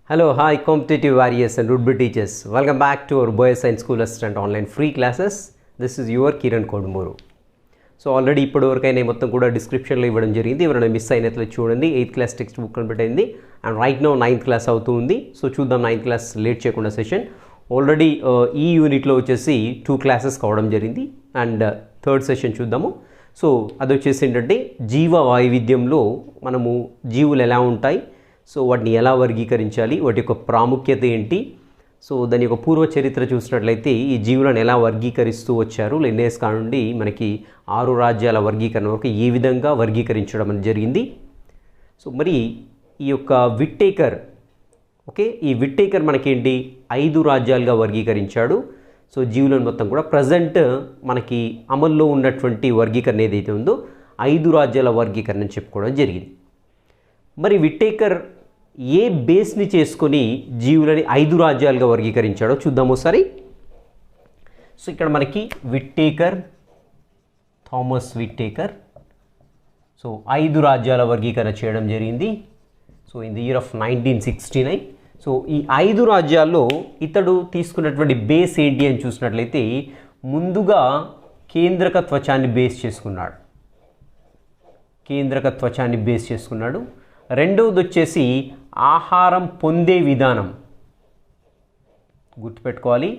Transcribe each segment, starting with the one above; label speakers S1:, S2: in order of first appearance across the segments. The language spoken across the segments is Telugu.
S1: Hello, hi competitive warriors and would-be teachers. Welcome back to our Boys Science School Assistant online free classes. This is your Kiran Kodumuru. So already ఇప్పటివరకైనా మొత్తం కూడా డిస్క్రిప్షన్లో ఇవ్వడం జరిగింది. ఎవరైనా మిస్ అయినట్లు చూడండి. 8th క్లాస్ టెక్స్ట్ బుక్ కనిపెట్టింది and right now 9th class అవుతుంది. సో చూద్దాం 9th క్లాస్ లేట్ చేయకుండా సెషన్. ఆల్రెడీ ఈ యూనిట్లో వచ్చేసి 2 క్లాసెస్ కావడం జరిగింది అండ్ థర్డ్ సెషన్ చూద్దాము. సో అది వచ్చేసి ఏంటంటే జీవ వైవిధ్యంలో మనము జీవులు ఎలా ఉంటాయి, సో వాటిని ఎలా వర్గీకరించాలి, వాటి యొక్క ప్రాముఖ్యత ఏంటి, సో దాని యొక్క పూర్వ చరిత్ర చూసినట్లయితే ఈ జీవులను ఎలా వర్గీకరిస్తూ వచ్చారు లిన్నేస్ కానుండి మనకి 6 రాజ్యాల వర్గీకరణ వరకు ఏ విధంగా వర్గీకరించడం అనేది జరిగింది. సో మరి ఈ యొక్క విట్టేకర్ ఈ విట్టేకర్ మనకేంటి 5 రాజ్యాలుగా వర్గీకరించాడు. సో జీవులను మొత్తం కూడా ప్రజెంట్ మనకి అమల్లో ఉన్నటువంటి వర్గీకరణ ఏదైతే ఉందో 5 రాజ్యాల వర్గీకరణ చెప్పుకోవడం జరిగింది. మరి విట్టేకర్ ఏ బేస్ని చేసుకొని జీవులని 5 రాజ్యాలుగా వర్గీకరించాడో చూద్దాము ఒకసారి. సో ఇక్కడ మనకి థామస్ విట్టేకర్ సో 5 రాజ్యాల వర్గీకరణ చేయడం జరిగింది. So in the year of 1969. So ఈ 5 రాజ్యాల్లో ఇతడు తీసుకున్నటువంటి బేస్ ఏంటి అని చూసినట్లయితే ముందుగా కేంద్రక త్వచాన్ని బేస్ చేసుకున్నాడు. రెండవది వచ్చేసి ఆహారం పొందే విధానం, గుర్తుపెట్టుకోవాలి.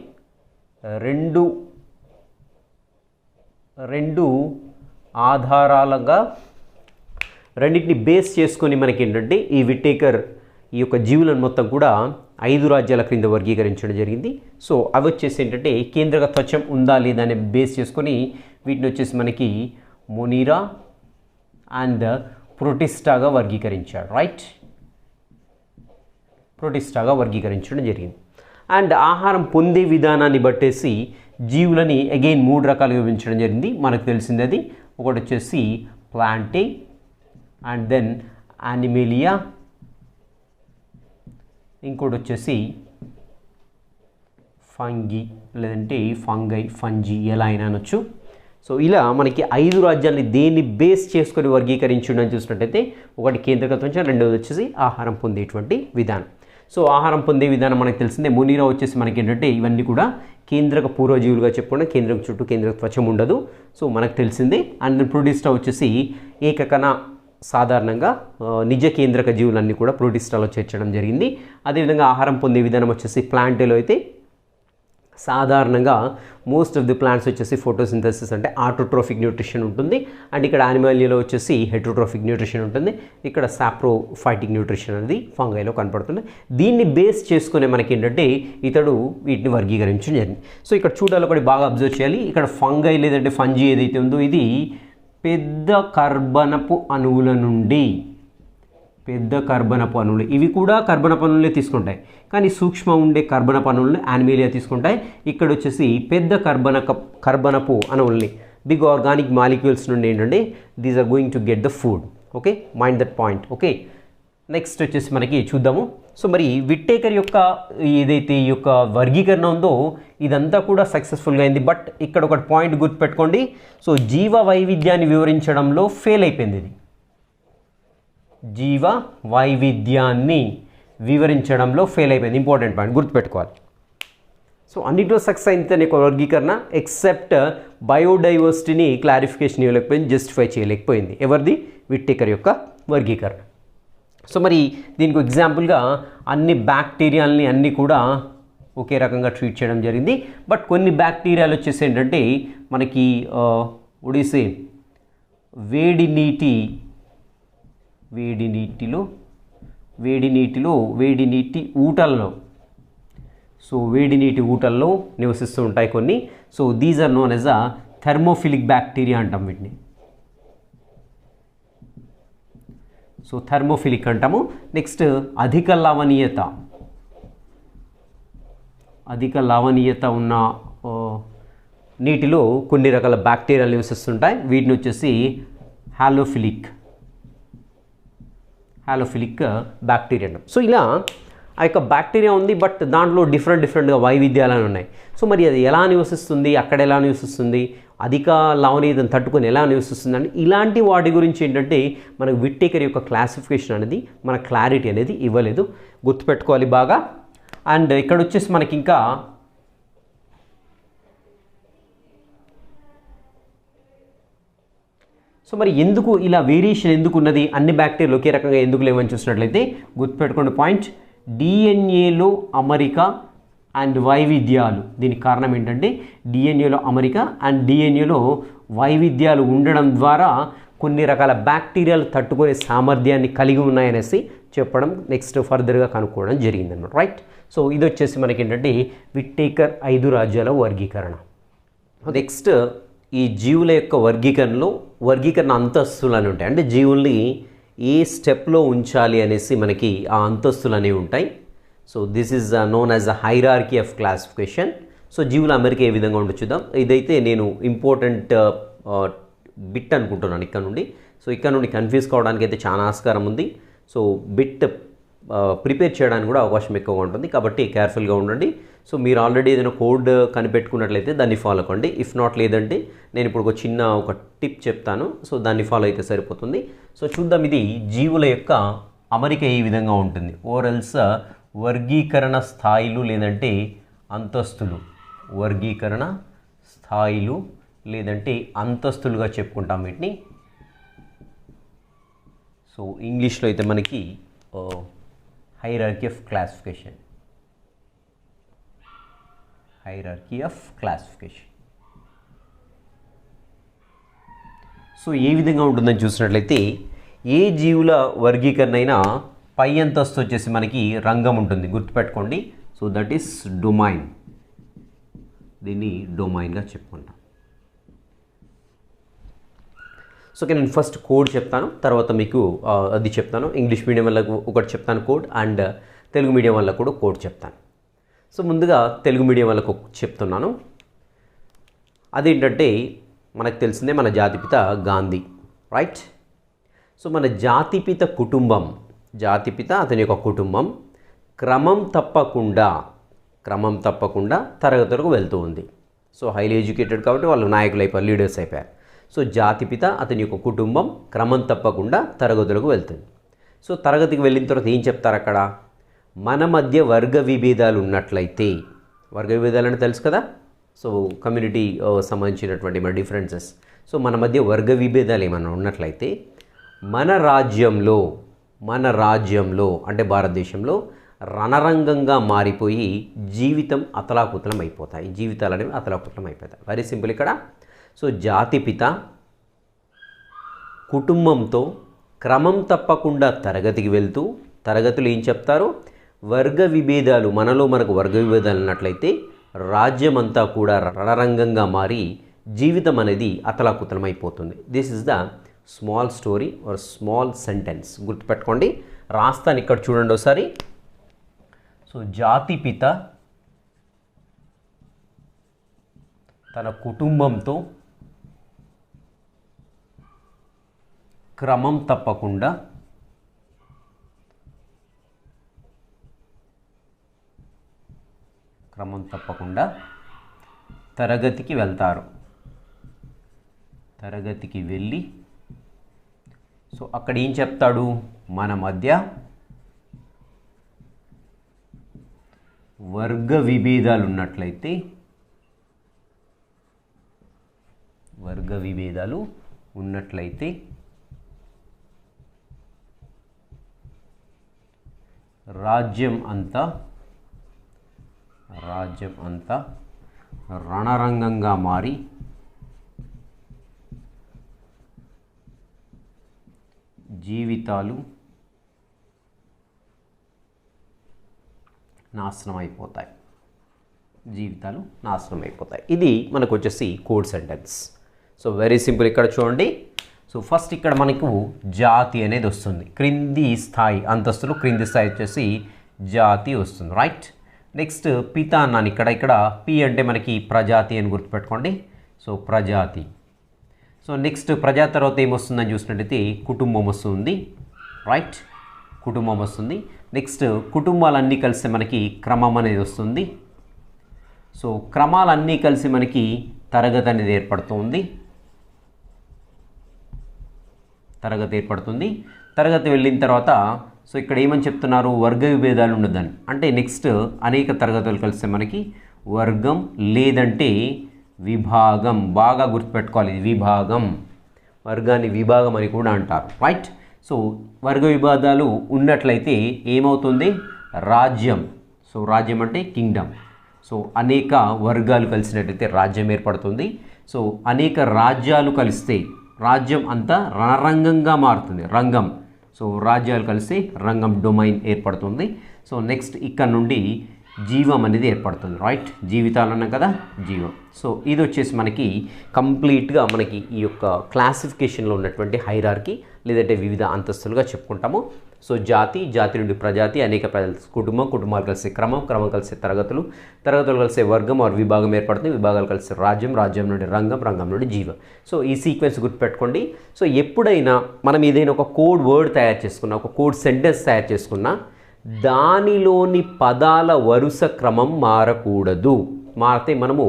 S1: రెండు ఆధారాలుగా రెండింటిని బేస్ చేసుకొని మనకి ఏంటంటే ఈ విట్టేకర్ ఈ యొక్క జీవులను మొత్తం కూడా 5 రాజ్యాల క్రింద వర్గీకరించడం జరిగింది. సో అవి వచ్చేసి ఏంటంటే కేంద్రక త్వచం ఉందా లేదా అనే బేస్ చేసుకొని వీటిని వచ్చేసి మనకి మొనీరా అండ్ ప్రొటిస్టాగా వర్గీకరించాడు. ప్రొటిస్టాగా వర్గీకరించడం జరిగింది. అండ్ ఆహారం పొందే విధానాన్ని బట్టేసి జీవులని అగైన్ 3 రకాలుగా విభజించడం జరిగింది. మనకు తెలిసింది అది ఒకటి వచ్చేసి ప్లాంటే అండ్ దెన్ యానిమేలియా, ఇంకోటి వచ్చేసి ఫంగి లేదంటే ఫంజీ ఎలా అయినా అనొచ్చు. సో ఇలా మనకి 5 రాజ్యాలని దేన్ని బేస్ చేసుకొని వర్గీకరించడం చూసినట్టయితే ఒకటి కేంద్రకత్వం, రెండవది వచ్చేసి ఆహారం పొందేటువంటి విధానం. సో ఆహారం పొందే విధానం మనకు తెలిసిందే. మొనీరా వచ్చేసి మనకి ఏంటంటే ఇవన్నీ కూడా కేంద్రక పూర్వజీవులుగా చెప్పుకున్న కేంద్రం చుట్టూ కేంద్రక త్వచం ఉండదు. సో మనకు తెలిసిందే. అండ్ ప్రొటిస్టా వచ్చేసి ఏకకణ సాధారణంగా నిజ కేంద్రక జీవులన్నీ కూడా ప్రొటిస్టాలో చేర్చడం జరిగింది. అదేవిధంగా ఆహారం పొందే విధానం వచ్చేసి ప్లాంటేలో అయితే సాధారణంగా మోస్ట్ ఆఫ్ ది ప్లాంట్స్ వచ్చేసి ఫోటోసింథసిస్ అంటే ఆటోట్రోఫిక్ న్యూట్రిషన్ ఉంటుంది. అండ్ ఇక్కడ యానిమలియాలో వచ్చేసి హెటరోట్రోఫిక్ న్యూట్రిషన్ ఉంటుంది. ఇక్కడ సాప్రోఫైటిక్ న్యూట్రిషన్ అనేది ఫంగైలో కనపడుతుంది. దీన్ని బేస్ చేసుకునే మనకి ఏంటంటే ఇతడు వీటిని వర్గీకరించడం జరిగింది. సో ఇక్కడ చూడాలి, ఒకటి బాగా అబ్జర్వ్ చేయాలి. ఇక్కడ ఫంగై లేదంటే ఫంజీ ఏదైతే ఉందో ఇది పెద్ద కర్బనపు అణువుల నుండి ఇవి కూడా కర్బనపు అణువులే తీసుకుంటాయి, కానీ సూక్ష్మ ఉండే కర్బనపు అణువులను యానిమేలియా తీసుకుంటాయి. ఇక్కడ వచ్చేసి పెద్ద కర్బనపు అణువుల్ని బిగ్ ఆర్గానిక్ మాలిక్యూల్స్ నుండి ఏంటంటే these are going to get the food. Okay, mind that point. Okay, next వచ్చేసి మనకి చూద్దాము. సో మరి విట్టేకర్ యొక్క ఏదైతే ఈ యొక్క వర్గీకరణ ఉందో ఇదంతా కూడా సక్సెస్ఫుల్గా అయింది. బట్ ఇక్కడ ఒక పాయింట్ గుర్తుపెట్టుకోండి. సో జీవ వైవిధ్యాన్ని వివరించడంలో ఫెయిల్ అయిపోయింది. ఇది జీవ వైవిధ్యాన్ని వివరించడంలో ఫెయిల్ అయిపోయింది. ఇంపార్టెంట్ పాయింట్ గుర్తుపెట్టుకోవాలి. సో అన్నింటిలో సక్సెస్ అయింది ఒక వర్గీకరణ, ఎక్సెప్ట్ బయోడైవర్సిటీని క్లారిఫికేషన్ ఇవ్వలేకపోయింది, జస్టిఫై చేయలేకపోయింది. ఎవరిది? విట్టేకర్ యొక్క వర్గీకరణ. సో మరి దీనికి ఎగ్జాంపుల్గా అన్ని బ్యాక్టీరియాలని అన్నీ కూడా ఒకే రకంగా ట్రీట్ చేయడం జరిగింది. బట్ కొన్ని బ్యాక్టీరియాలు వచ్చేసి ఏంటంటే మనకి ఒడిసే వేడి నీటి ఊటల్లో నివసిస్తూ ఉంటాయి కొన్ని. So these are known as a thermophilic bacteria అంటాం వీటిని. సో థర్మోఫిలిక్ అంటాము. నెక్స్ట్ అధిక లవణీయత ఉన్న నీటిలో కొన్ని రకాల బ్యాక్టీరియాలు నివసిస్తుంటాయి. వీటిని వచ్చేసి హాలోఫిలిక్ బ్యాక్టీరియా అంటాం. సో ఇలా ఆ యొక్క బ్యాక్టీరియా ఉంది, బట్ దాంట్లో డిఫరెంట్గా వైవిధ్యాలు ఉన్నాయి. సో మరి అది ఎలా నివసిస్తుంది, అక్కడ ఎలా నివసిస్తుంది, అధిక లవణీయతను తట్టుకొని ఎలా నివసిస్తుందని ఇలాంటి వాటి గురించి ఏంటంటే మనకు విట్టేకర్ యొక్క క్లాసిఫికేషన్ అనేది మన క్లారిటీ అనేది ఇవ్వలేదు, గుర్తుపెట్టుకోవాలి బాగా. అండ్ ఇక్కడ వచ్చేసి మనకి ఇంకా సో మరి ఎందుకు ఇలా వేరియేషన్ ఎందుకు ఉన్నది, అన్ని బ్యాక్టీరియాలు ఒకే రకంగా ఎందుకు లేవని చూసినట్లయితే గుర్తుపెట్టుకోండి పాయింట్, డిఎన్ఏలో అమరిక అండ్ వైవిధ్యాలు. దీనికి కారణం ఏంటంటే డిఎన్ఏలో అమరిక అండ్ డిఎన్ఏలో వైవిధ్యాలు ఉండడం ద్వారా కొన్ని రకాల బ్యాక్టీరియాలు తట్టుకునే సామర్థ్యాన్ని కలిగి ఉన్నాయనేసి చెప్పడం నెక్స్ట్ ఫర్దర్గా కనుక్కోవడం జరిగిందన్నమాట, రైట్. సో ఇది వచ్చేసి మనకి ఏంటంటే విట్టేకర్ 5 రాజ్యాల వర్గీకరణ. నెక్స్ట్ ఈ జీవుల యొక్క వర్గీకరణ అంతస్తులు అని ఉంటాయి, అంటే జీవుల్ని ఏ స్టెప్లో ఉంచాలి అనేసి మనకి ఆ అంతస్తులు అనేవి ఉంటాయి. So this is known as a hierarchy of classification. So జీవుల అమరిక ఏ విధంగా ఉండో చూద్దాం. ఇదైతే నేను ఇంపార్టెంట్ బిట్ అనుకుంటున్నాను ఇక్కడ నుండి. సో ఇక్కడ నుండి కన్ఫ్యూజ్ కావడానికి అయితే చాలా ఆస్కారం ఉంది. సో బిట్ ప్రిపేర్ చేయడానికి కూడా అవకాశం ఎక్కువగా ఉంటుంది, కాబట్టి కేర్ఫుల్గా ఉండండి. సో మీరు ఆల్రెడీ ఏదైనా కోడ్ కనిపెట్టుకున్నట్లయితే దాన్ని ఫాలో అవ్వండి. ఇఫ్ నాట్ లేదంటే నేను ఇప్పుడు ఒక టిప్ చెప్తాను, సో దాన్ని ఫాలో అయితే సరిపోతుంది. సో చూద్దాం, ఇది జీవుల యొక్క అమరిక ఏ విధంగా ఉంటుంది. ఓరల్స్ వర్గీకరణ స్థాయిలు లేదంటే అంతస్తులు, వర్గీకరణ స్థాయిలు లేదంటే అంతస్తులుగా చెప్పుకుంటాం వీటిని. సో ఇంగ్లీష్లో అయితే మనకి hierarchy of classification, hierarchy of classification. So ఏ విధంగా ఉంటుందని చూసినట్లయితే ఏ జీవుల వర్గీకరణ అయినా పై అంతస్తు వచ్చేసి మనకి రంగం ఉంటుంది, గుర్తుపెట్టుకోండి. సో దట్ ఈస్ డొమైన్, దీన్ని డొమైన్గా చెప్పుకుంటాం. సో నేను ఫస్ట్ కోడ్ చెప్తాను, తర్వాత మీకు అది చెప్తాను. ఇంగ్లీష్ మీడియం వాళ్ళకు ఒకటి చెప్తాను కోడ్, అండ్ తెలుగు మీడియం వాళ్ళకు కూడా కోడ్ చెప్తాను. సో ముందుగా తెలుగు మీడియం వాళ్ళకు చెప్తున్నాను. అదేంటంటే మనకు తెలిసిందే మన జాతిపిత గాంధీ, రైట్. సో మన జాతిపిత కుటుంబం, జాతిపిత అతని యొక్క కుటుంబం క్రమం తప్పకుండా తరగతులకు వెళ్తూ ఉంది. సో హైలీ ఎడ్యుకేటెడ్ కాబట్టి వాళ్ళు నాయకులు అయిపోయారు, లీడర్స్ అయిపోయారు. సో జాతిపిత అతని యొక్క కుటుంబం క్రమం తప్పకుండా తరగతులకు వెళ్తుంది. సో తరగతికి వెళ్ళిన తర్వాత ఏం చెప్తారు అక్కడ, మన మధ్య వర్గ విభేదాలు ఉన్నట్లయితే, వర్గ విభేదాలు అంటే తెలుసు కదా, సో కమ్యూనిటీ సంబంధించినటువంటి మన డిఫరెన్సెస్. సో మన మధ్య వర్గ విభేదాలు ఏమైనా ఉన్నట్లయితే మన రాజ్యంలో అంటే భారతదేశంలో రణరంగంగా మారిపోయి జీవితం అతలాకుతలం అయిపోతాయి, జీవితాలు అనేవి అతలాకుతలం అయిపోతాయి. వెరీ సింపుల్ ఇక్కడ. సో జాతిపిత కుటుంబంతో క్రమం తప్పకుండా తరగతికి వెళ్తూ, తరగతులు ఏం చెప్తారు, వర్గ విభేదాలు, మనకు వర్గ విభేదాలు ఉన్నట్లయితే రాజ్యం అంతా కూడా రణరంగంగా మారి జీవితం అనేది అతలాకుతలం అయిపోతుంది. This is the small story or small sentence, గుర్తుపెట్టుకోండి. రాస్తాను ఇక్కడ చూడండి ఒకసారి. సో జాతిపిత తన కుటుంబంతో క్రమం తప్పకుండా తరగతికి వెళ్తారు. తరగతికి వెళ్ళి సో అక్కడ ఏం చెప్తాడు, మన మధ్య వర్గ విభేదాలు ఉన్నట్లయితే రాజ్యం అంతా రణరంగంగా మారి జీవితాలు నాశనం అయిపోతాయి. ఇది మనకు వచ్చేసి code sentence. So very simple. ఇక్కడ చూడండి. సో ఫస్ట్ ఇక్కడ మనకు జాతి అనేది వస్తుంది, క్రింది స్థాయి అంతస్తులు, క్రింది స్థాయి వచ్చేసి జాతి వస్తుంది, రైట్. నెక్స్ట్ పిత అన్నాను ఇక్కడ పి అంటే మనకి ప్రజాతి అని గుర్తుపెట్టుకోండి. సో ప్రజాతి. సో నెక్స్ట్ ప్రజా తర్వాత ఏమొస్తుందని చూసినట్టయితే కుటుంబం వస్తుంది, రైట్. కుటుంబం వస్తుంది. నెక్స్ట్ కుటుంబాలన్నీ కలిసి మనకి క్రమం అనేది వస్తుంది. సో క్రమాలన్నీ కలిసి మనకి తరగతి అనేది ఏర్పడుతుంది. తరగతి వెళ్ళిన తర్వాత సో ఇక్కడ ఏమని చెప్తున్నారు, వర్గ విభేదాలు ఉండదని. అంటే నెక్స్ట్ అనేక తరగతులు కలిస్తే మనకి వర్గం లేదంటే విభాగం. బాగా గుర్తుపెట్టుకోవాలి, ఇది విభాగం. వర్గాన్ని విభాగం అని కూడా అంటారు, రైట్. సో వర్గ విభేదాలు ఉన్నట్లయితే ఏమవుతుంది, రాజ్యం. సో రాజ్యం అంటే కింగ్డమ్. సో అనేక వర్గాలు కలిసినట్లయితే రాజ్యం ఏర్పడుతుంది. సో అనేక రాజ్యాలు కలిస్తే రాజ్యం అంతా రణరంగంగా మారుతుంది, రంగం. సో రాజ్యాలు కలిసి రంగం, డొమైన్ ఏర్పడుతుంది. సో నెక్స్ట్ ఇక్కడ నుండి జీవం అనేది ఏర్పడుతుంది, రైట్. జీవితాలు అన్నాం కదా, జీవం. సో ఇది వచ్చేసి మనకి కంప్లీట్గా మనకి ఈ యొక్క క్లాసిఫికేషన్లో ఉన్నటువంటి హైరార్కీ లేదంటే వివిధ అంతస్తులుగా చెప్పుకుంటాము. సో జాతి, జాతి నుండి ప్రజాతి, అనేక కుటుంబం, కుటుంబాలు కలిసే క్రమం, క్రమం కలిసే తరగతులు, తరగతులు కలిసే వర్గం ఆర్ విభాగం ఏర్పడుతుంది. విభాగాలు కలిసే రాజ్యం, రాజ్యం నుండి రంగం, రంగం నుండి జీవం. సో ఈ సీక్వెన్స్ గుర్తుపెట్టుకోండి. సో ఎప్పుడైనా మనం ఏదైనా ఒక కోడ్ వర్డ్ తయారు చేసుకున్నా, ఒక కోడ్ సెంటెన్స్ తయారు చేసుకున్నా, దానిలోని పదాల వరుస క్రమం మారకూడదు. మారితే మనము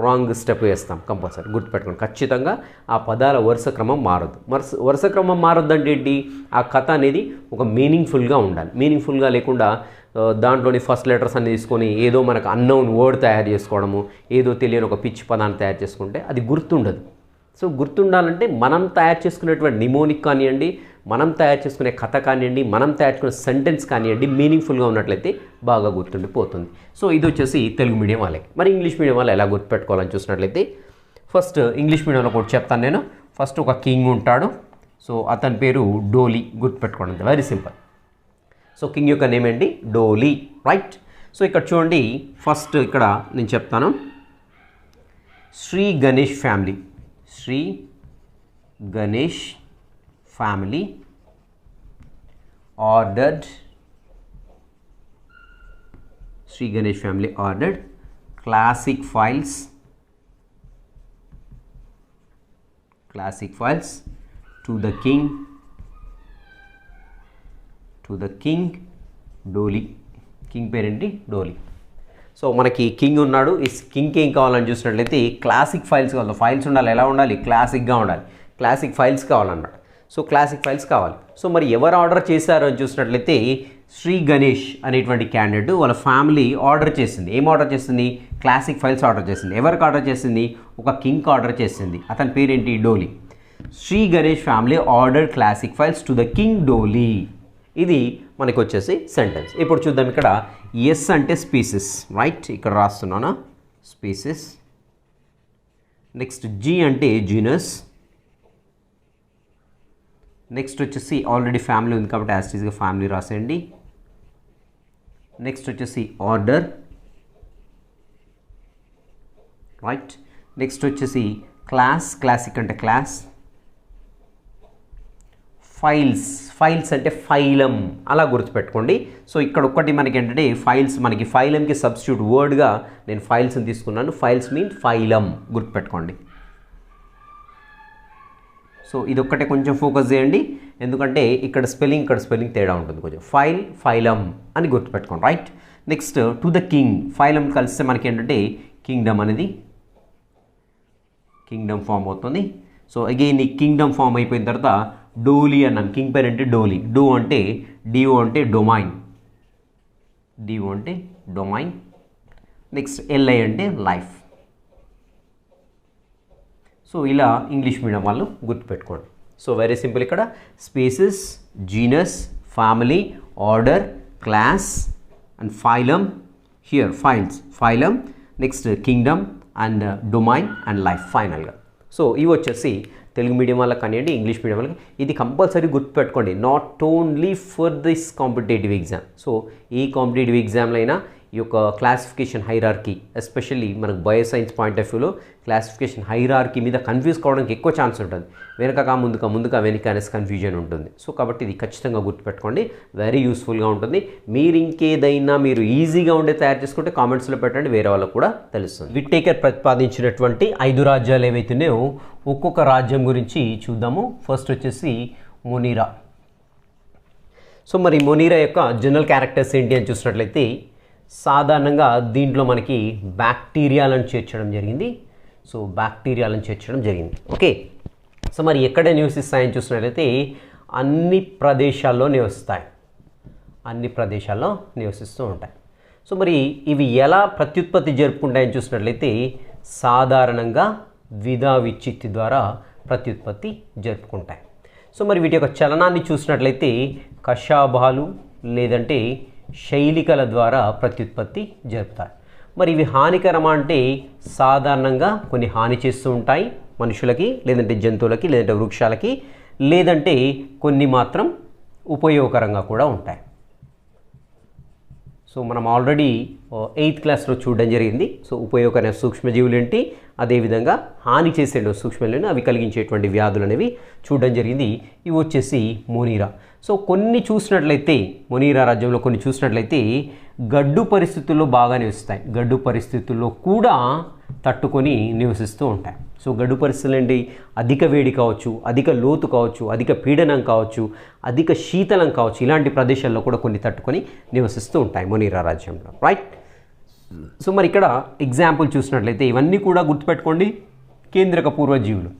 S1: రాంగ్ స్టెప్ వేస్తాం. కంపల్సరీ గుర్తుపెట్టుకోండి, ఖచ్చితంగా ఆ పదాల వరుస క్రమం మారదు. వరుస క్రమం మారొద్దంటే ఏంటి, ఆ కథ అనేది ఒక మీనింగ్ఫుల్గా ఉండాలి. మీనింగ్ఫుల్గా లేకుండా దాంట్లోని ఫస్ట్ లెటర్స్ అన్ని తీసుకొని ఏదో మనకు అన్నోన్ వర్డ్ తయారు చేసుకోవడము, ఏదో తెలియని ఒక పిచ్చి పదాన్ని తయారు చేసుకుంటే అది గుర్తుండదు. సో గుర్తుండాలంటే మనం తయారు చేసుకునేటువంటి నిమోనిక్ కానివ్వండి, మనం తయారు చేసుకునే కథ కానివ్వండి, మనం తయారు చేసుకునే సెంటెన్స్ కానివ్వండి, మీనింగ్ఫుల్గా ఉన్నట్లయితే బాగా గుర్తుండిపోతుంది. సో ఇది వచ్చేసి తెలుగు మీడియం వాళ్ళకి. మరి ఇంగ్లీష్ మీడియం వాళ్ళు ఎలా గుర్తుపెట్టుకోవాలని చూసినట్లయితే ఫస్ట్ ఇంగ్లీష్ మీడియంలో కూడా చెప్తాను నేను. ఫస్ట్ ఒక కింగ్ ఉంటాడు. సో అతని పేరు డోలీ. గుర్తుపెట్టుకోండి, వెరీ సింపుల్. సో కింగ్ యొక్క నేమ్ ఏంటి, డోలీ, రైట్. సో ఇక్కడ చూడండి, ఫస్ట్ ఇక్కడ నేను చెప్తాను, Sri Ganesh family. Sri Ganesh family ordered, Sri Ganesh family ordered classic files to the king Dolly. King పేరేంటి, డోలీ. సో మనకి కింగ్ ఉన్నాడు. ఈ కింగ్కి ఏం కావాలని చూసినట్లయితే క్లాసిక్ ఫైల్స్ కావాలి. ఫైల్స్ ఉండాలి, ఎలా ఉండాలి, క్లాసిక్గా ఉండాలి. క్లాసిక్ ఫైల్స్ కావాలన్నమాట. సో క్లాసిక్ ఫైల్స్ కావాలి. సో మరి ఎవరు ఆర్డర్ చేశారు అని చూసినట్లయితే శ్రీ గణేష్ అనేటువంటి క్యాండిడేట్ వాళ్ళ ఫ్యామిలీ ఆర్డర్ చేసింది. ఏం ఆర్డర్ చేసింది, క్లాసిక్ ఫైల్స్ ఆర్డర్ చేసింది. ఎవరికి ఆర్డర్ చేసింది, ఒక కింగ్కి ఆర్డర్ చేసింది. అతని పేరేంటి, Dolly. Shri Ganesh family order classic files to the king Dolly. ఇది మనకి వచ్చేసి సెంటెన్స్. ఇప్పుడు చూద్దాం, ఇక్కడ ఎస్ అంటే స్పీసెస్, రైట్. ఇక్కడ రాస్తున్నాను స్పీసెస్. నెక్స్ట్ జీ అంటే జీనస్. నెక్స్ట్ వచ్చేసి ఆల్రెడీ ఫ్యామిలీ ఉంది కాబట్టి యాస్టీస్గా ఫ్యామిలీ రాసేయండి. నెక్స్ట్ వచ్చేసి ఆర్డర్, రైట్. నెక్స్ట్ వచ్చేసి క్లాస్, క్లాసిక్ అంటే క్లాస్. ఫైల్స్ అంటే ఫైలం, అలా గుర్తుపెట్టుకోండి. సో ఇక్కడ ఒక్కటి మనకి ఏంటంటే ఫైల్స్, మనకి ఫైలంకి సబ్స్టిట్యూట్ వర్డ్గా నేను ఫైల్స్ని తీసుకున్నాను. ఫైల్స్ మీన్ ఫైలం, గుర్తుపెట్టుకోండి. సో ఇది ఒక్కటే కొంచెం ఫోకస్ చేయండి, ఎందుకంటే ఇక్కడ స్పెల్లింగ్ తేడా ఉంటుంది కొంచెం. ఫైలం అని గుర్తుపెట్టుకోండి, right. Next to the king, phylum కలిస్తే మనకి ఏంటంటే కింగ్డమ్ అనేది కింగ్డమ్ ఫామ్ అవుతుంది. సో అగైన్ ఈ కింగ్డమ్ ఫామ్ అయిపోయిన తర్వాత డోలీ అన్నాం. కింగ్ పేరు అంటే డోలీ. డిఓ అంటే డొమైన్. నెక్స్ట్ ఎల్ఐ అంటే లైఫ్. సో ఇలా ఇంగ్లీష్ మీడియం వాళ్ళు గుర్తుపెట్టుకోండి. సో వెరీ సింపుల్, ఇక్కడ spaces, genus, family, order, class and phylum. Here phylum, next Kingdom and domain and life ఫైనల్గా. సో ఇవి వచ్చేసి తెలుగు మీడియం వాళ్ళకి కానివ్వండి, ఇంగ్లీష్ మీడియం వాళ్ళకి. ఇది కంపల్సరీ గుర్తుపెట్టుకోండి, not only for this competitive exam. So ఈ కాంపిటేటివ్ ఎగ్జామ్లో అయినా ఈ యొక్క క్లాసిఫికేషన్ హైరార్కీ, ఎస్పెషల్లీ మనకు బయోసైన్స్ పాయింట్ ఆఫ్ వ్యూలో క్లాసిఫికేషన్ హైరార్కీ మీద కన్ఫ్యూజ్ కావడానికి ఎక్కువ ఛాన్స్ ఉంటుంది. వెనక ముందుక అనేసి కన్ఫ్యూజన్ ఉంటుంది. సో కాబట్టి ఇది ఖచ్చితంగా గుర్తుపెట్టుకోండి, వెరీ యూస్ఫుల్గా ఉంటుంది. మీరు ఇంకేదైనా మీరు ఈజీగా ఉండే తయారు చేసుకుంటే కామెంట్స్లో పెట్టండి, వేరే వాళ్ళకు కూడా తెలుస్తుంది. విట్టేకర్ ప్రతిపాదించినటువంటి 5 రాజ్యాలు ఏవైతున్నాయో ఒక్కొక్క రాజ్యం గురించి చూద్దాము. ఫస్ట్ వచ్చేసి మొనీరా. సో మరి మొనీరా యొక్క జనరల్ క్యారెక్టర్స్ ఏంటి అని చూసినట్లయితే సాధారణంగా దీంట్లో మనకి బ్యాక్టీరియాలను చేర్చడం జరిగింది. సో బ్యాక్టీరియాలను చేర్చడం జరిగింది. ఓకే, సో మరి ఎక్కడ నివసిస్తాయని చూసినట్లయితే అన్ని ప్రదేశాల్లో నివసిస్తాయి, అన్ని ప్రదేశాల్లో నివసిస్తూ ఉంటాయి. సో మరి ఇవి ఎలా ప్రత్యుత్పత్తి జరుపుకుంటాయని చూసినట్లయితే సాధారణంగా ద్విధా విచ్ఛిత్తి ద్వారా ప్రత్యుత్పత్తి జరుపుకుంటాయి. సో మరి వీటి యొక్క చలనాన్ని చూసినట్లయితే కషాభాలు లేదంటే శైలికల ద్వారా ప్రత్యుత్పత్తి జరుపుతాయి. మరి ఇవి హానికరమా అంటే సాధారణంగా కొన్ని హాని చేస్తూ ఉంటాయి మనుషులకి, లేదంటే జంతువులకి, లేదంటే వృక్షాలకి, లేదంటే కొన్ని మాత్రం ఉపయోగకరంగా కూడా ఉంటాయి. సో మనం ఆల్రెడీ 8th క్లాస్లో చూడడం జరిగింది. సో ఉపయోగకరమైన సూక్ష్మజీవులు ఏంటి, అదేవిధంగా హాని చేసే సూక్ష్మజీవులను అవి కలిగించేటువంటి వ్యాధులు అనేవి చూడడం జరిగింది. ఇవి వచ్చేసి మొనీరా. సో కొన్ని చూసినట్లయితే మొనీరా రాజ్యంలో కొన్ని చూసినట్లయితే గడ్డు పరిస్థితుల్లో బాగా నివసిస్తాయి, గడ్డు పరిస్థితుల్లో కూడా తట్టుకొని నివసిస్తూ ఉంటాయి. సో గడ్డు పరిస్థితులు ఏంటి, అధిక వేడి కావచ్చు, అధిక లోతు కావచ్చు, అధిక పీడనం కావచ్చు, అధిక శీతలం కావచ్చు, ఇలాంటి ప్రదేశాల్లో కూడా కొన్ని తట్టుకొని నివసిస్తూ ఉంటాయి మొనీరా రాజ్యంలో. రైట్. సో మరి ఇక్కడ ఎగ్జాంపుల్ చూసినట్లయితే ఇవన్నీ కూడా గుర్తుపెట్టుకోండి కేంద్రక పూర్వజీవులు.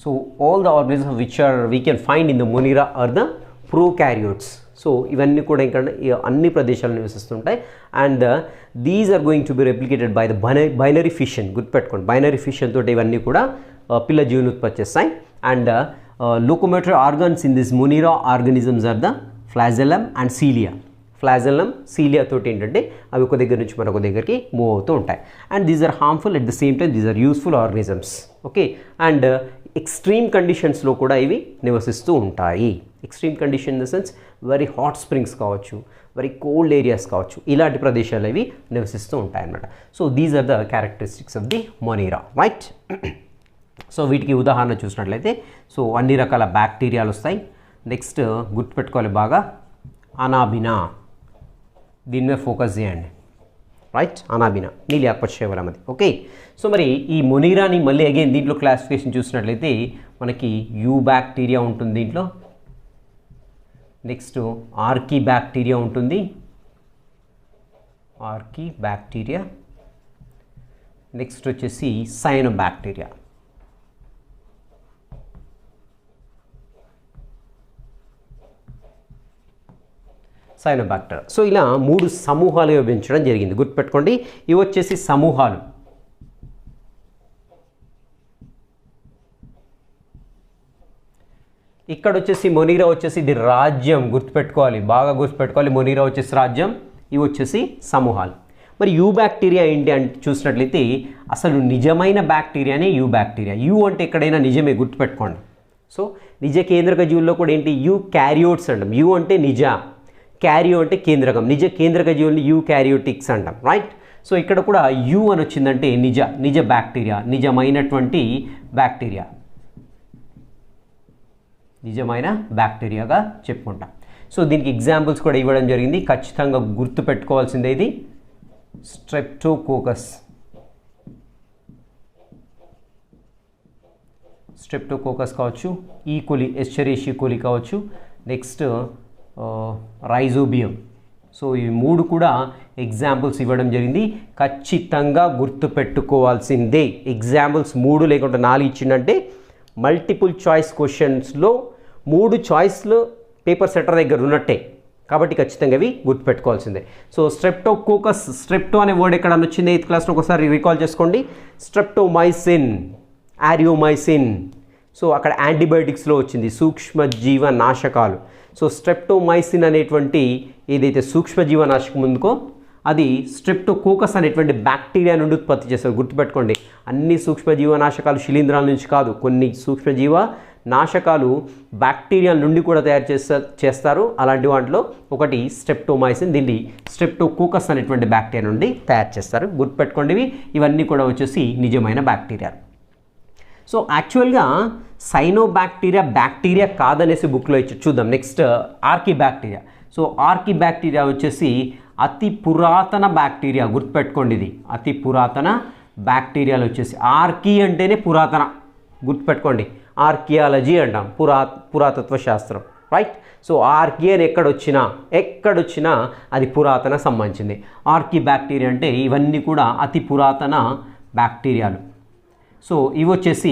S1: So all the organisms which we can find in the Monera are the prokaryotes. So ఇవన్నీ కూడా ఇంకా అన్ని ప్రదేశాల్లో నివసిస్తుంటాయి. And these are going to be replicated by the binary fission. గుర్తుపెట్టుకోండి, బైనరీ ఫిషన్ తోటి ఇవన్నీ కూడా పిల్ల జీవులు ఉత్పత్తి చేస్తాయి. And locomotory organs in this Monera organisms are the flagellum and cilia. Flagellum, cilia తోటి ఏంటంటే అవి ఒక దగ్గర నుంచి మరొక దగ్గరికి మూవ్ అవుతూ ఉంటాయి. And these are harmful at the same time these are useful organisms. Okay, and extreme కండిషన్స్లో కూడా ఇవి నివసిస్తూ ఉంటాయి. Extreme condition in the sense very hot springs కావచ్చు, వెరీ కోల్డ్ ఏరియాస్ కావచ్చు, ఇలాంటి ప్రదేశాలు ఇవి నివసిస్తూ ఉంటాయి అన్నమాట. So these are the characteristics of the Monera. Right. So వీటికి ఉదాహరణ చూసినట్లయితే సో అన్ని రకాల బ్యాక్టీరియాలు వస్తాయి. నెక్స్ట్ గుర్తుపెట్టుకోవాలి బాగా అనాబినా, దీని మీద ఫోకస్ చేయండి. రైట్, అనాబినా నీలి అపక్షయవరమది. ఓకే, సో మరి ఈ మొనీరాని మళ్ళీ అగైన్ దీంట్లో క్లాసిఫికేషన్ చూసినట్లయితే మనకి యూ బ్యాక్టీరియా ఉంటుంది దీంట్లో, నెక్స్ట్ ఆర్కీ బ్యాక్టీరియా ఉంటుంది, ఆర్కీ బ్యాక్టీరియా, నెక్స్ట్ వచ్చేసి సైనో బ్యాక్టీరియా. సైనోబాక్టీరియా. సో ఇలా 3 సమూహాలుగా విభజించడం జరిగింది. గుర్తుపెట్టుకోండి, ఇవి వచ్చేసి సమూహాలు. ఇక్కడ వచ్చేసి మొనీరా వచ్చేసి ఇది రాజ్యం. గుర్తుపెట్టుకోవాలి, బాగా గుర్తుపెట్టుకోవాలి. మొనీరా వచ్చేసి రాజ్యం, ఇవి వచ్చేసి సమూహాలు. మరి యూ బ్యాక్టీరియా ఏంటి అంటే చూసినట్లయితే అసలు నిజమైన బ్యాక్టీరియానే యూ బ్యాక్టీరియా. యూ అంటే ఎక్కడైనా నిజమే, గుర్తుపెట్టుకోండి. సో నిజ కేంద్రక జీవుల్లో కూడా ఏంటి యూ క్యారియోట్స్ అంటాం. యూ అంటే నిజ, క్యారియో అంటే కేంద్రకం. నిజ కేంద్రక జీవుల్ని యూ క్యారియోటిక్స్ అంటాం. రైట్. సో ఇక్కడ కూడా యూ అని వచ్చిందంటే నిజ బ్యాక్టీరియా, నిజమైనటువంటి బ్యాక్టీరియా, నిజమైన బ్యాక్టీరియాగా చెప్పుకుంటాం. సో దీనికి ఎగ్జాంపుల్స్ కూడా ఇవ్వడం జరిగింది. ఖచ్చితంగా గుర్తుపెట్టుకోవాల్సిందే ఇది స్ట్రెప్టోకోకస్. స్ట్రెప్టోకోకస్ కావచ్చు, ఈకోలి, ఎస్చెరీషియా కోలి కావచ్చు, నెక్స్ట్ రైజోబియం. సో ఈ 3 కూడా ఎగ్జాంపుల్స్ ఇవ్వడం జరిగింది. ఖచ్చితంగా గుర్తుపెట్టుకోవాల్సిందే. ఎగ్జాంపుల్స్ 3 లేకుంటే 4 ఇచ్చిందంటే మల్టిపుల్ చాయిస్ క్వశ్చన్స్లో 3 చాయిస్లు పేపర్ సెటర్ దగ్గర ఉన్నట్టే. కాబట్టి ఖచ్చితంగా ఇవి గుర్తుపెట్టుకోవాల్సిందే. సో స్ట్రెప్టోకోకస్, స్ట్రెప్టో అనే వర్డ్ ఎక్కడ వచ్చింది 8th క్లాస్లో ఒకసారి రికాల్ చేసుకోండి. Streptomycin, Aureomycin. సో అక్కడ యాంటీబయాటిక్స్లో వచ్చింది, సూక్ష్మజీవ నాశకాలు. సో స్ట్రెప్టోమైసిన్ అనేటువంటి ఏదైతే సూక్ష్మజీవనాశకం ఉందో అది స్ట్రెప్టోకోకస్ అనేటువంటి బ్యాక్టీరియా నుండి ఉత్పత్తి చేస్తారు. గుర్తుపెట్టుకోండి, అన్ని సూక్ష్మజీవనాశకాలు శిలీంధ్రాల నుంచి కాదు, కొన్ని సూక్ష్మజీవ నాశకాలు బ్యాక్టీరియా నుండి కూడా తయారు చేస్తారు. అలాంటి వాటిలో ఒకటి స్ట్రెప్టోమైసిన్, దీన్ని స్ట్రెప్టోకోకస్ అనేటువంటి బ్యాక్టీరియా నుండి తయారు చేస్తారు. గుర్తుపెట్టుకోండి, ఇవన్నీ కూడా వచ్చేసి నిజమైన బ్యాక్టీరియా. సో యాక్చువల్గా సైనోబ్యాక్టీరియా బ్యాక్టీరియా కాదనేసి బుక్లో ఇచ్చి చూద్దాం. Next archaea bacteria. So archaea bacteria వచ్చేసి అతి పురాతన బ్యాక్టీరియా. గుర్తుపెట్టుకోండి, ఇది అతి పురాతన బ్యాక్టీరియాలు వచ్చేసి ఆర్కీ అంటేనే పురాతన. గుర్తుపెట్టుకోండి, ఆర్కియాలజీ అంటాం, పురాతత్వ శాస్త్రం. రైట్. సో ఆర్కీ అని ఎక్కడొచ్చినా అది పురాతన సంబంధించింది. ఆర్కీ బ్యాక్టీరియా అంటే ఇవన్నీ కూడా అతి పురాతన బ్యాక్టీరియాలు. సో ఇవి వచ్చేసి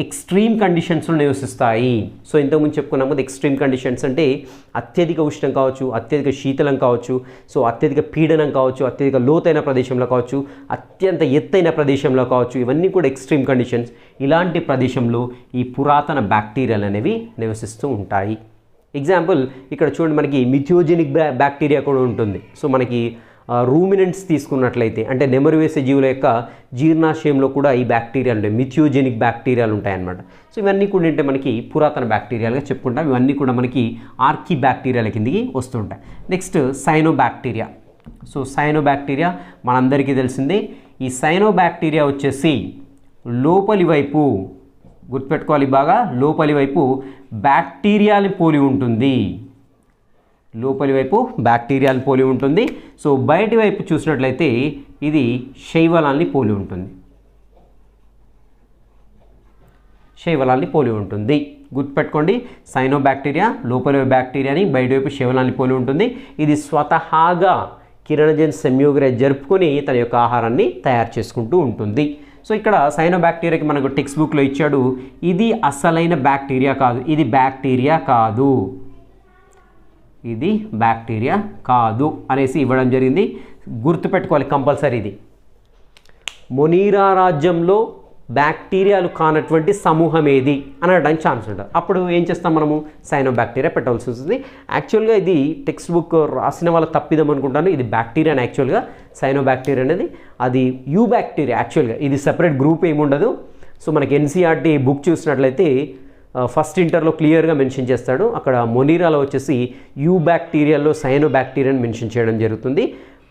S1: ఎక్స్ట్రీమ్ కండిషన్స్లో నివసిస్తాయి. సో ఇంతకుముందు చెప్పుకున్నాము కదా, ఎక్స్ట్రీమ్ కండిషన్స్ అంటే అత్యధిక ఉష్ణం కావచ్చు, అత్యధిక శీతలం కావచ్చు, సో అత్యధిక పీడనం కావచ్చు, అత్యధిక లోతైన ప్రదేశంలో కావచ్చు, అత్యంత ఎత్తైన ప్రదేశంలో కావచ్చు, ఇవన్నీ కూడా ఎక్స్ట్రీమ్ కండిషన్స్. ఇలాంటి ప్రదేశంలో ఈ పురాతన బ్యాక్టీరియాలు అనేవి నివసిస్తూ ఉంటాయి. ఎగ్జాంపుల్ ఇక్కడ చూడండి, మనకి మిథియోజెనిక్ బ్యాక్టీరియా కూడా ఉంటుంది. సో మనకి రూమినెంట్స్ తీసుకున్నట్లయితే అంటే నెమరు వేసే జీవుల యొక్క జీర్ణాశయంలో కూడా ఈ బ్యాక్టీరియాలు ఉంటాయి, మిథియోజెనిక్ బ్యాక్టీరియాలు ఉంటాయన్నమాట. సో ఇవన్నీ కూడా ఏంటంటే మనకి పురాతన బ్యాక్టీరియాలుగా చెప్పుకుంటాం. ఇవన్నీ కూడా మనకి ఆర్కీ బ్యాక్టీరియాల కిందికి వస్తుంటాయి. Next cyanobacteria. సో సైనోబ్యాక్టీరియా మనందరికీ తెలిసిందే. ఈ సైనోబ్యాక్టీరియా వచ్చేసి లోపలి వైపు గుర్తుపెట్టుకోవాలి బాగా, లోపలి వైపు బ్యాక్టీరియాని పోలి ఉంటుంది. సో బయటి వైపు చూసినట్లయితే ఇది శైవలాన్ని పోలి ఉంటుంది. గుర్తుపెట్టుకోండి, సైనోబ్యాక్టీరియా లోపలి బ్యాక్టీరియాని, బయట వైపు శైవలాన్ని పోలి ఉంటుంది. ఇది స్వతహాగా కిరణజన్ సంయోగక్రియ జరుపుకొని తన యొక్క ఆహారాన్ని తయారు చేసుకుంటూ ఉంటుంది. సో ఇక్కడ సైనోబ్యాక్టీరియాకి మనకు టెక్స్ట్ బుక్లో ఇచ్చాడు, ఇది అసలైన బ్యాక్టీరియా కాదు, ఇది బ్యాక్టీరియా కాదు అనేసి ఇవ్వడం జరిగింది. గుర్తుపెట్టుకోవాలి కంపల్సరీ. ఇది మొనీరా రాజ్యంలో బ్యాక్టీరియాలు కానటువంటి సమూహం ఏది అని అనడానికి ఛాన్స్ ఉంటుంది. అప్పుడు ఏం చేస్తాం, మనము సైనోబ్యాక్టీరియా పెట్టాల్సి వస్తుంది. యాక్చువల్గా ఇది టెక్స్ట్ బుక్ రాసిన వాళ్ళ తప్పిదం అనుకుంటాను. ఇది బ్యాక్టీరియా అని యాక్చువల్గా సైనోబ్యాక్టీరియా అనేది అది యూ బ్యాక్టీరియా. యాక్చువల్గా ఇది సెపరేట్ గ్రూప్ ఏమి ఉండదు. సో మనకి ఎన్సీఆర్టీ బుక్ చూసినట్లయితే ఫస్ట్ ఇంటర్లో క్లియర్గా మెన్షన్ చేస్తాడు. అక్కడ మొనీరాలో వచ్చేసి యూ బ్యాక్టీరియాలో సైనోబ్యాక్టీరియాని మెన్షన్ చేయడం జరుగుతుంది.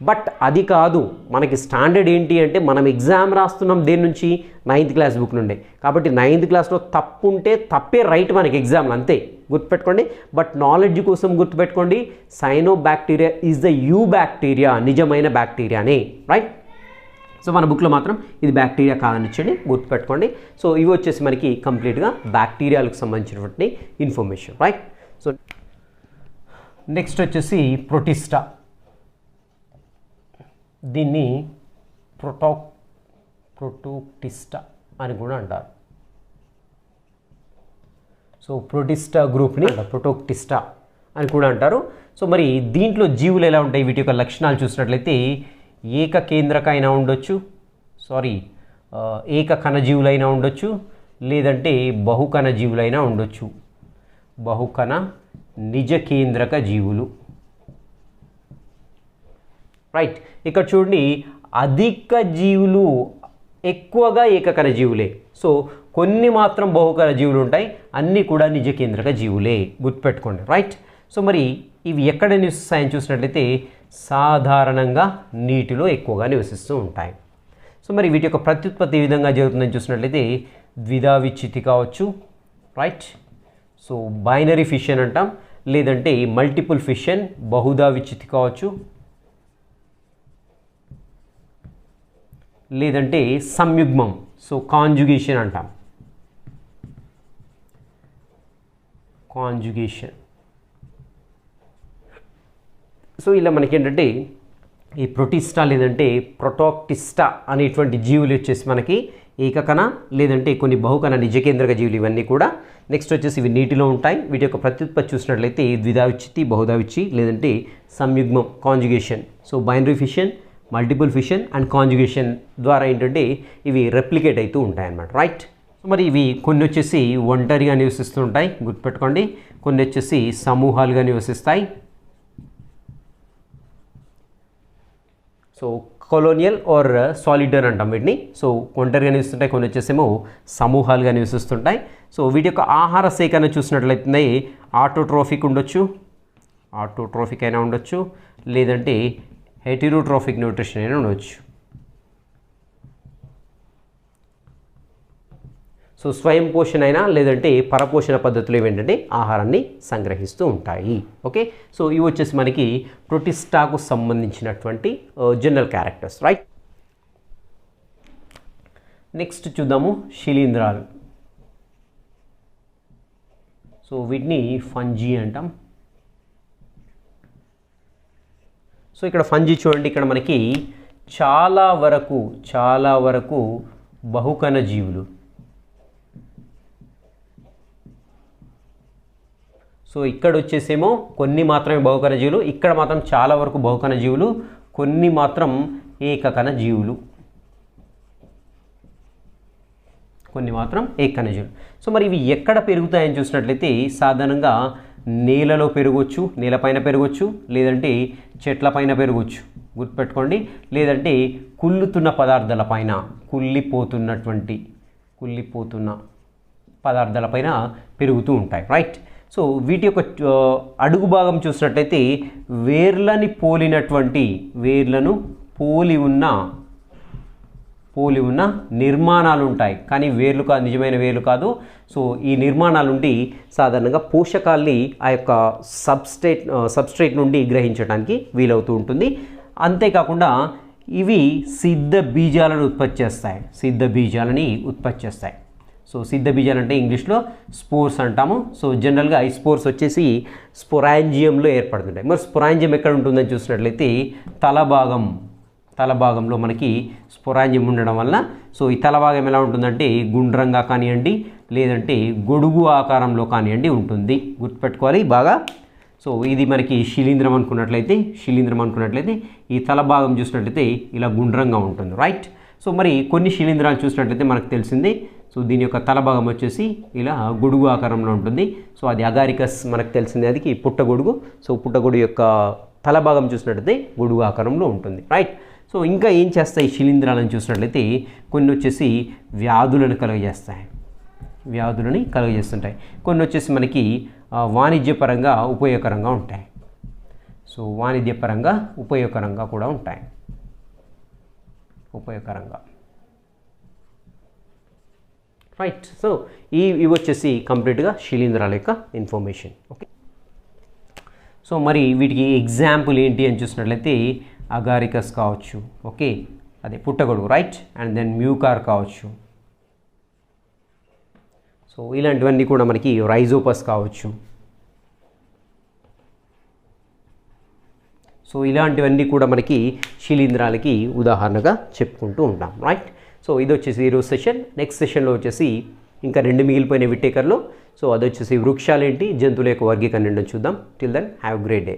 S1: బట్ అది కాదు, మనకి స్టాండర్డ్ ఏంటి అంటే మనం ఎగ్జామ్ రాస్తున్నాం దేని నుంచి, 9th క్లాస్ బుక్ నుండే. కాబట్టి 9th క్లాస్లో తప్పు ఉంటే తప్పే రైట్ మనకి ఎగ్జామ్లో, అంతే గుర్తుపెట్టుకోండి. బట్ నాలెడ్జ్ కోసం గుర్తుపెట్టుకోండి, cyanobacteria is the you bacteria, నిజమైన బ్యాక్టీరియానే, రైట్. సో మన బుక్లో మాత్రం ఇది బ్యాక్టీరియా కాదని ఇచ్చండి, గుర్తుపెట్టుకోండి. సో ఇవి వచ్చేసి మనకి కంప్లీట్గా బ్యాక్టీరియాలకు సంబంధించినటువంటి ఇన్ఫర్మేషన్, రైట్. సో నెక్స్ట్ వచ్చేసి ప్రోటిస్టా. దీన్ని ప్రోటోక్టిస్టా అని కూడా అంటారు. సో ప్రోటిస్టా గ్రూప్ని ప్రోటోక్టిస్టా అని కూడా అంటారు. సో మరి దీంట్లో జీవులు ఎలా ఉంటాయి, వీటి యొక్క లక్షణాలు చూసినట్లయితే ఏకకేంద్రక అయినా ఉండొచ్చు, ఏకకణ జీవులైనా ఉండొచ్చు, లేదంటే బహుకణ జీవులైనా ఉండొచ్చు. బహుకణ నిజకేంద్రక జీవులు, రైట్. ఇక్కడ చూడండి, అధిక జీవులు ఎక్కువగా ఏకకణ జీవులే. సో కొన్ని మాత్రం బహుకణ జీవులు ఉంటాయి, అన్నీ కూడా నిజకేంద్రక జీవులే, గుర్తుపెట్టుకోండి, రైట్. సో మరి ఇవి ఎక్కడ నివసిస్తాయని చూసినట్లయితే సాధారణంగా నీటిలో ఎక్కువగా నివసిస్తూ ఉంటాయి. సో మరి వీటి యొక్క ప్రత్యుత్పత్తి ఏ విధంగా జరుగుతుందని చూసినట్లయితే ద్విధా విచ్ఛితి కావచ్చు, రైట్. సో బైనరీ ఫిషన్ అంటాం, లేదంటే మల్టిపుల్ ఫిషన్ బహుదా విచ్ఛితి కావచ్చు, లేదంటే సంయుగ్మం, సో కాంజుగేషన్ అంటాం, కాంజుగేషన్. సో ఇలా మనకేంటంటే ఈ ప్రోటిస్టా లేదంటే ప్రోటోక్టిస్టా అనేటువంటి జీవులు వచ్చేసి మనకి ఏకకణ లేదంటే కొన్ని బహుకణ నిజకేంద్రక జీవులు ఇవన్నీ కూడా. నెక్స్ట్ వచ్చేసి ఇవి నీటిలో ఉంటాయి. వీటి యొక్క ప్రత్యుత్పత్తి చూసినట్లయితే ద్విధా విచ్ఛితి, బహుదా విచ్ఛితి, లేదంటే సంయుగ్మం conjugation. So binary fission, multiple fission and conjugation ద్వారా ఏంటంటే ఇవి రెప్లికేట్ అవుతూ ఉంటాయి అన్నమాట, రైట్. మరి ఇవి కొన్ని వచ్చేసి ఒంటరిగా నివసిస్తూ ఉంటాయి, గుర్తుపెట్టుకోండి. కొన్ని వచ్చేసి సమూహాలుగా నివసిస్తాయి. సో కొలోనియల్ ఆర్ సాలిడర్ అంటాం వీటిని. సో ఒంటరిగా నివసిస్తుంటాయి, కొన్ని వచ్చేసేమో సమూహాలుగా నివసిస్తుంటాయి. సో వీటి యొక్క ఆహార సేకరణ చూసినట్లయితే ఆటోట్రోఫిక్ ఉండొచ్చు, ఆటోట్రోఫిక్ అయినా ఉండొచ్చు, లేదంటే హెటిరోట్రోఫిక్ న్యూట్రిషన్ అయినా ఉండవచ్చు. సో స్వయం పోషణ అయినా లేదంటే పరపోషణ పద్ధతులు ఏంటంటే ఆహారాన్ని సంగ్రహిస్తూ ఉంటాయి. ఓకే, సో ఇవి వచ్చేసి మనకి ప్రోటిస్టాకు సంబంధించినటువంటి జనరల్ క్యారెక్టర్స్, రైట్. నెక్స్ట్ చూద్దాము శిలీంధ్రాలు. సో వీటిని ఫంజీ అంటాం. సో ఇక్కడ ఫంజీ చూడండి, ఇక్కడ మనకి చాలా వరకు బహుకణ జీవులు. సో ఇక్కడ వచ్చేసేమో కొన్ని మాత్రమే బహుకణ జీవులు, ఇక్కడ మాత్రం చాలా వరకు బహుకణ జీవులు, కొన్ని మాత్రం ఏకకణ జీవులు, కొన్ని మాత్రం ఏకకణ జీవులు. సో మరి ఇవి ఎక్కడ పెరుగుతాయని చూసినట్లయితే సాధారణంగా నేలలో పెరగవచ్చు, నేలపైన పెరగవచ్చు, లేదంటే చెట్లపైన పెరగవచ్చు, గుర్తుపెట్టుకోండి. లేదంటే కుళ్ళుతున్న పదార్థాలపైన, కుళ్ళిపోతున్న పదార్థాలపైన పెరుగుతూ ఉంటాయి, రైట్. సో వీటి యొక్క అడుగు భాగం చూసినట్లయితే వేర్లను పోలి ఉన్న నిర్మాణాలు ఉంటాయి, కానీ వేర్లు కాదు, నిజమైన వేర్లు కాదు. సో ఈ నిర్మాణాల నుండి సాధారణంగా పోషకాల్ని ఆ యొక్క సబ్స్ట్రేట్ నుండి గ్రహించడానికి వీలవుతూ ఉంటుంది. అంతేకాకుండా ఇవి సిద్ధ బీజాలని ఉత్పత్తి చేస్తాయి. సో సిద్ధ బీజాలు అంటే ఇంగ్లీష్లో స్పోర్స్ అంటాము. సో జనరల్గా ఈ స్పోర్స్ వచ్చేసి స్పోరాంజియంలో ఏర్పడుతుంటాయి. మరి స్పోరాంజియం ఎక్కడ ఉంటుందని చూసినట్లయితే తలభాగంలో మనకి స్పోరాంజియం ఉండడం వల్ల, సో ఈ తలభాగం ఎలా ఉంటుందంటే గుండ్రంగా కానివ్వండి, లేదంటే గొడుగు ఆకారంలో కానివ్వండి ఉంటుంది, గుర్తుపెట్టుకోవాలి బాగా. సో ఇది మనకి శిలీంధ్రం అనుకున్నట్లయితే ఈ తలభాగం చూసినట్లయితే ఇలా గుండ్రంగా ఉంటుంది, రైట్. సో మరి కొన్ని శిలీంధ్రాలు చూసినట్లయితే మనకు తెలిసింది, సో దీని యొక్క తలభాగం వచ్చేసి ఇలా గొడుగు ఆకారంలో ఉంటుంది. సో అది అగారికస్ మనకు తెలిసింది, అది పుట్టగొడుగు. సో పుట్టగొడుగు యొక్క తలభాగం చూసినట్లయితే గొడుగు ఆకారంలో ఉంటుంది, రైట్. సో ఇంకా ఏం చేస్తాయి శిలీంధ్రాలను చూసినట్లయితే కొన్ని వచ్చేసి వ్యాధులను కలుగజేస్తుంటాయి, కొన్ని వచ్చేసి మనకి వాణిజ్యపరంగా ఉపయోగకరంగా ఉంటాయి. సో వాణిజ్యపరంగా ఉపయోగకరంగా కూడా ఉంటాయి, రైట్. సో ఇవి వచ్చేసి కంప్లీట్గా శిలీంధ్రాల యొక్క ఇన్ఫర్మేషన్, ఓకే. సో మరి వీటికి ఎగ్జాంపుల్ ఏంటి అని చూసినట్లయితే అగారికస్ కావచ్చు, ఓకే, అదే పుట్టగొడుగు, రైట్. అండ్ దెన్ మ్యూకార్ కావచ్చు. సో ఇలాంటివన్నీ కూడా మనకి రైజోపస్ కావచ్చు. సో ఇలాంటివన్నీ కూడా మనకి శిలీంధ్రాలకి ఉదాహరణగా చెప్పుకుంటూ ఉంటాం, రైట్. సో ఇది వచ్చేసి ఈరోజు సెషన్. నెక్స్ట్ సెషన్లో వచ్చేసి ఇంకా 2 మిగిలిపోయిన విట్టేకర్లో. సో అది వచ్చేసి వృక్షాలేంటి, జంతువుల యొక్క వర్గీకరణ చూద్దాం. Till then have great day.